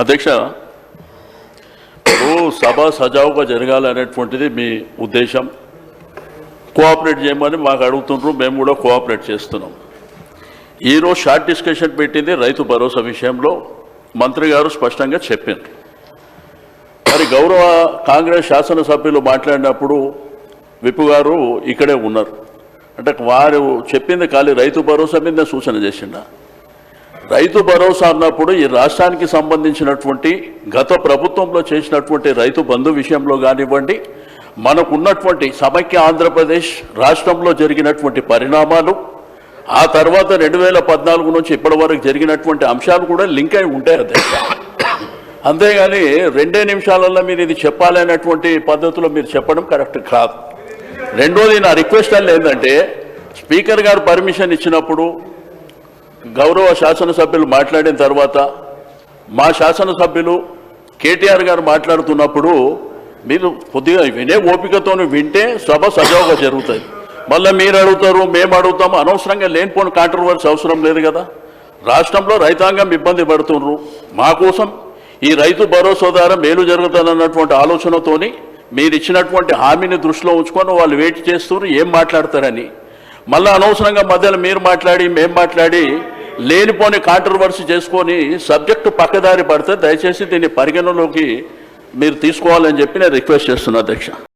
అధ్యక్ష, సభ సజావుగా జరగాలనేటువంటిది మీ ఉద్దేశం. కోఆపరేట్ చేయమని మాకు అడుగుతుండ్రు, మేము కూడా కోఆపరేట్ చేస్తున్నాం. ఈరోజు షార్ట్ డిస్కషన్ పెట్టింది రైతు భరోసా విషయంలో. మంత్రి గారు స్పష్టంగా చెప్పారు. మరి గౌరవ కాంగ్రెస్ శాసనసభ్యులు మాట్లాడినప్పుడు విపు గారు ఇక్కడే ఉన్నారు. అంటే వారు చెప్పింది ఖాళీ రైతు భరోసా మీద సూచన చేసిండ. రైతు భరోసా అన్నప్పుడు ఈ రాష్ట్రానికి సంబంధించినటువంటి గత ప్రభుత్వంలో చేసినటువంటి రైతు బంధు విషయంలో కానివ్వండి, మనకున్నటువంటి సమైక్య ఆంధ్రప్రదేశ్ రాష్ట్రంలో జరిగినటువంటి పరిణామాలు, ఆ తర్వాత 2014 నుంచి ఇప్పటి వరకు జరిగినటువంటి అంశాలు కూడా లింక్ అయి ఉంటాయి అధ్యక్ష. అంతేగాని 2 నిమిషాలలో మీరు ఇది చెప్పాలనేటువంటి పద్ధతిలో మీరు చెప్పడం కరెక్ట్ కాదు. రెండోది, నా రిక్వెస్ట్ అని ఏంటంటే, స్పీకర్ గారు పర్మిషన్ ఇచ్చినప్పుడు గౌరవ శాసనసభ్యులు మాట్లాడిన తర్వాత మా శాసనసభ్యులు కేటీఆర్ గారు మాట్లాడుతున్నప్పుడు మీరు కొద్దిగా వినే ఓపికతో వింటే సభ సజావుగా జరుగుతుంది. మళ్ళీ మీరు అడుగుతారు, మేము అడుగుతాము, అనవసరంగా లేనిపోని కాంట్రవర్సీ అవసరం లేదు కదా. రాష్ట్రంలో రైతాంగం ఇబ్బంది పడుతున్నారు. మా కోసం ఈ రైతు భరోసా ద్వారా మేలు జరుగుతుందన్నటువంటి ఆలోచనతోని మీరు ఇచ్చినటువంటి హామీని దృష్టిలో ఉంచుకొని వాళ్ళు వెయిట్ చేస్తున్నారు ఏం మాట్లాడతారని. మళ్ళీ అనవసరంగా మధ్యలో మీరు మాట్లాడి మేము మాట్లాడి లేనిపోని కాంట్రవర్సీ చేసుకొని సబ్జెక్టు పక్కదారి పడితే దయచేసి దీన్ని పరిగణలోకి మీరు తీసుకోవాలని చెప్పి నేను రిక్వెస్ట్ చేస్తున్నా అధ్యక్ష.